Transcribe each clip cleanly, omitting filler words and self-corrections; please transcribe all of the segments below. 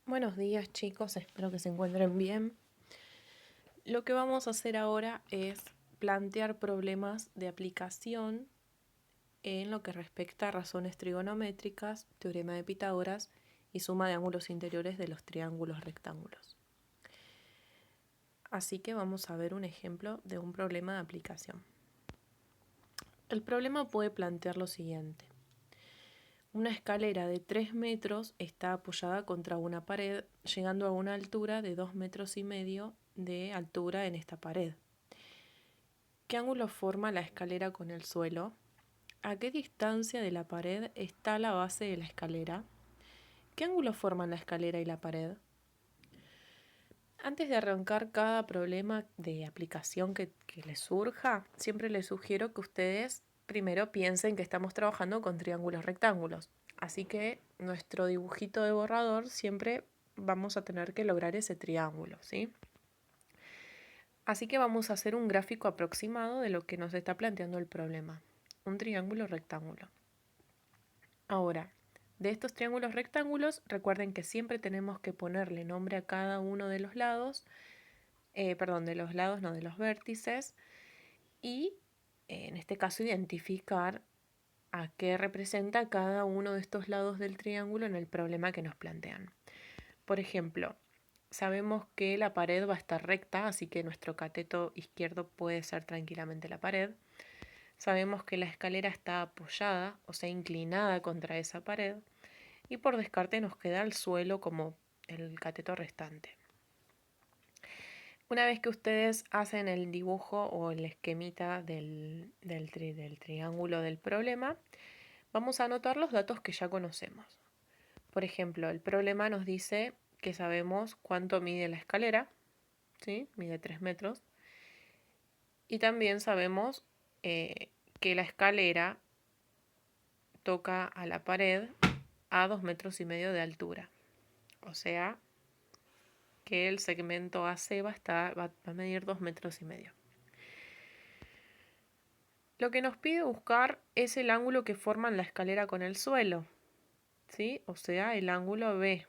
Buenos días chicos, espero que se encuentren bien. Lo que vamos a hacer ahora es plantear problemas de aplicación en lo que respecta a razones trigonométricas, teorema de Pitágoras y suma de ángulos interiores de los triángulos rectángulos. Así que vamos a ver un ejemplo de un problema de aplicación. El problema puede plantear lo siguiente. Una escalera de 3 metros está apoyada contra una pared, llegando a una altura de 2,5 metros de altura en esta pared. ¿Qué ángulo forma la escalera con el suelo? ¿A qué distancia de la pared está la base de la escalera? ¿Qué ángulo forman la escalera y la pared? Antes de arrancar cada problema de aplicación que les surja, siempre les sugiero que ustedes primero piensen que estamos trabajando con triángulos rectángulos. Así que nuestro dibujito de borrador siempre vamos a tener que lograr ese triángulo, ¿sí? Así que vamos a hacer un gráfico aproximado de lo que nos está planteando el problema. Un triángulo rectángulo. Ahora, de estos triángulos rectángulos, recuerden que siempre tenemos que ponerle nombre a cada uno de los lados, de los lados, no de los vértices, y en este caso identificar a qué representa cada uno de estos lados del triángulo en el problema que nos plantean. Por ejemplo, sabemos que la pared va a estar recta, así que nuestro cateto izquierdo puede ser tranquilamente la pared. Sabemos que la escalera está apoyada, o sea, inclinada contra esa pared. Y por descarte nos queda el suelo como el cateto restante. Una vez que ustedes hacen el dibujo o el esquemita del triángulo del problema, vamos a anotar los datos que ya conocemos. Por ejemplo, el problema nos dice que sabemos cuánto mide la escalera, ¿sí? Mide 3 metros. Y también sabemos que la escalera toca a la pared a 2,5 metros de altura. O sea, que el segmento AC va a medir 2,5 metros. Lo que nos pide buscar es el ángulo que forman la escalera con el suelo, ¿sí? O sea, el ángulo B.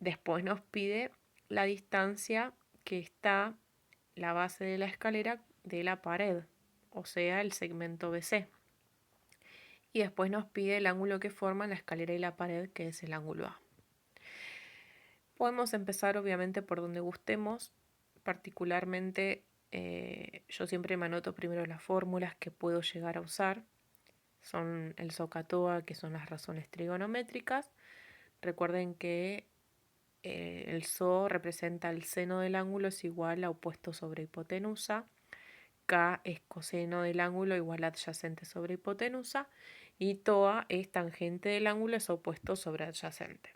Después nos pide la distancia que está la base de la escalera de la pared, o sea, el segmento BC. Y después nos pide el ángulo que forman la escalera y la pared, que es el ángulo A. Podemos empezar obviamente por donde gustemos, particularmente yo siempre me anoto primero las fórmulas que puedo llegar a usar. Son el SOHCAHTOA, que son las razones trigonométricas. Recuerden que el SO representa el seno del ángulo es igual a opuesto sobre hipotenusa. K es coseno del ángulo igual a adyacente sobre hipotenusa. Y TOA es tangente del ángulo es opuesto sobre adyacente.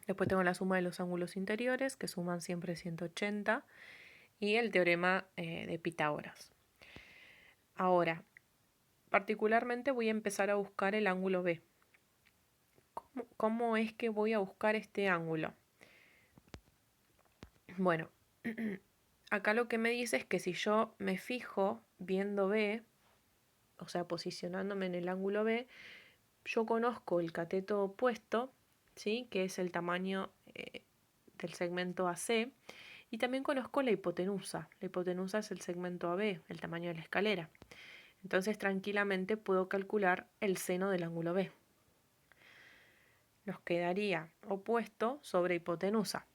Después tengo la suma de los ángulos interiores, que suman siempre 180, y el teorema de Pitágoras. Ahora, particularmente voy a empezar a buscar el ángulo B. ¿Cómo es que voy a buscar este ángulo? Bueno, acá lo que me dice es que si yo me fijo viendo B, o sea, posicionándome en el ángulo B, yo conozco el cateto opuesto, ¿sí? Que es el tamaño del segmento AC, y también conozco la hipotenusa. La hipotenusa es el segmento AB, el tamaño de la escalera. Entonces tranquilamente puedo calcular el seno del ángulo B. Nos quedaría opuesto sobre hipotenusa.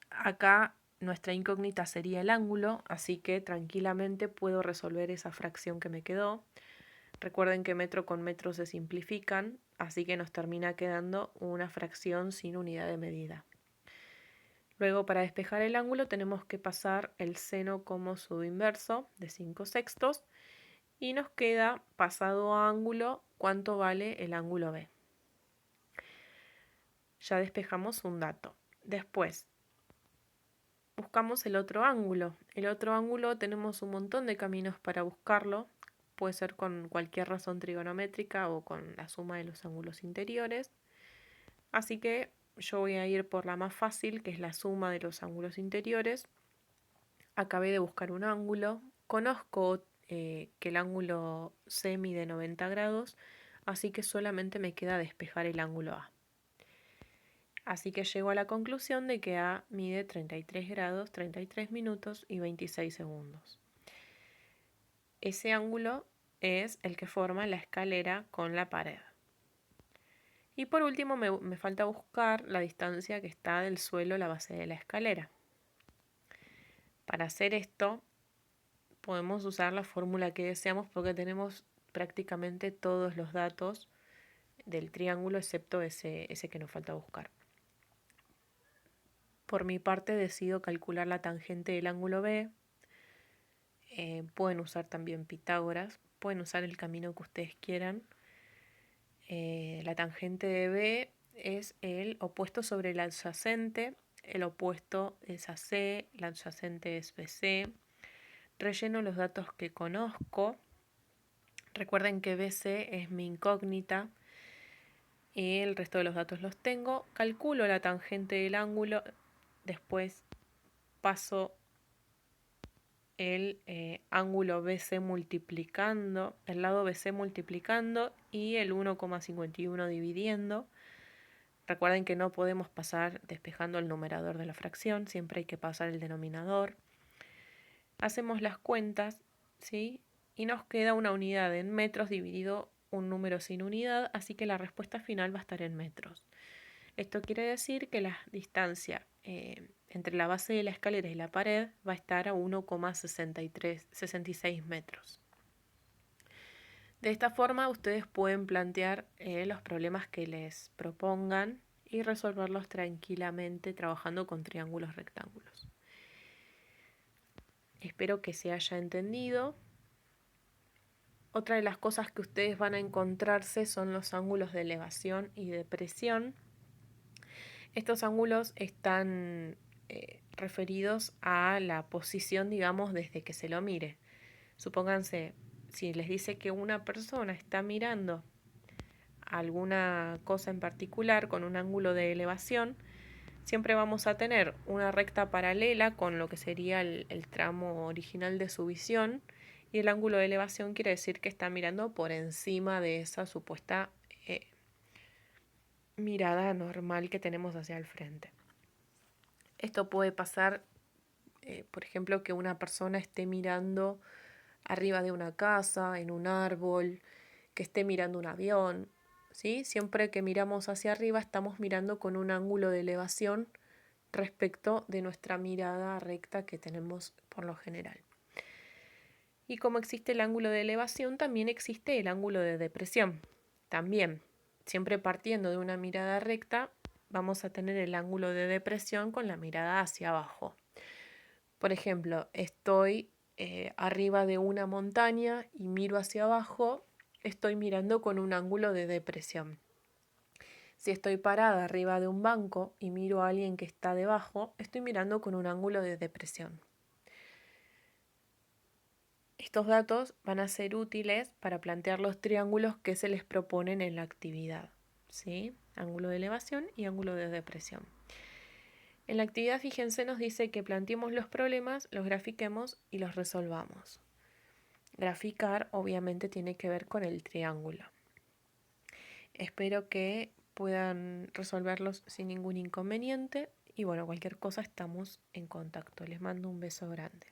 Acá nuestra incógnita sería el ángulo, así que tranquilamente puedo resolver esa fracción que me quedó. Recuerden que metro con metro se simplifican, así que nos termina quedando una fracción sin unidad de medida. Luego, para despejar el ángulo tenemos que pasar el seno como subinverso de 5/6 y nos queda, pasado a ángulo, cuánto vale el ángulo B. Ya despejamos un dato. Después, buscamos el otro ángulo. El otro ángulo tenemos un montón de caminos para buscarlo. Puede ser con cualquier razón trigonométrica o con la suma de los ángulos interiores. Así que yo voy a ir por la más fácil, que es la suma de los ángulos interiores. Acabé de buscar un ángulo. Conozco que el ángulo C mide 90 grados, así que solamente me queda despejar el ángulo A. Así que llego a la conclusión de que A mide 33 grados, 33 minutos y 26 segundos. Ese ángulo es el que forma la escalera con la pared. Y por último me falta buscar la distancia que está del suelo a la base de la escalera. Para hacer esto podemos usar la fórmula que deseamos porque tenemos prácticamente todos los datos del triángulo excepto ese que nos falta buscar. Por mi parte decido calcular la tangente del ángulo B. Pueden usar también Pitágoras, pueden usar el camino que ustedes quieran. La tangente de B es el opuesto sobre el adyacente, el opuesto es AC, el adyacente es BC. Relleno los datos que conozco. Recuerden que BC es mi incógnita y el resto de los datos los tengo. Calculo la tangente del ángulo, después paso el ángulo BC multiplicando, el lado BC multiplicando y el 1,51 dividiendo. Recuerden que no podemos pasar despejando el numerador de la fracción, siempre hay que pasar el denominador. Hacemos las cuentas, ¿sí? Y nos queda una unidad en metros dividido un número sin unidad, así que la respuesta final va a estar en metros. Esto quiere decir que la distancia entre la base de la escalera y la pared va a estar a 1,66 metros. De esta forma ustedes pueden plantear los problemas que les propongan y resolverlos tranquilamente trabajando con triángulos rectángulos. Espero que se haya entendido. Otra de las cosas que ustedes van a encontrarse son los ángulos de elevación y depresión. Estos ángulos están referidos a la posición, digamos, desde que se lo mire. Supónganse, si les dice que una persona está mirando alguna cosa en particular con un ángulo de elevación, siempre vamos a tener una recta paralela con lo que sería el tramo original de su visión, y el ángulo de elevación quiere decir que está mirando por encima de esa supuesta mirada normal que tenemos hacia el frente. Esto puede pasar, por ejemplo, que una persona esté mirando arriba de una casa, en un árbol, que esté mirando un avión, ¿sí? Siempre que miramos hacia arriba estamos mirando con un ángulo de elevación respecto de nuestra mirada recta que tenemos por lo general. Y como existe el ángulo de elevación, también existe el ángulo de depresión. También, siempre partiendo de una mirada recta, vamos a tener el ángulo de depresión con la mirada hacia abajo. Por ejemplo, estoy arriba de una montaña y miro hacia abajo, estoy mirando con un ángulo de depresión. Si estoy parada arriba de un banco y miro a alguien que está debajo, estoy mirando con un ángulo de depresión. Estos datos van a ser útiles para plantear los triángulos que se les proponen en la actividad, ¿sí? Ángulo de elevación y ángulo de depresión. En la actividad, fíjense, nos dice que planteemos los problemas, los grafiquemos y los resolvamos. Graficar obviamente tiene que ver con el triángulo. Espero que puedan resolverlos sin ningún inconveniente y bueno, cualquier cosa estamos en contacto. Les mando un beso grande.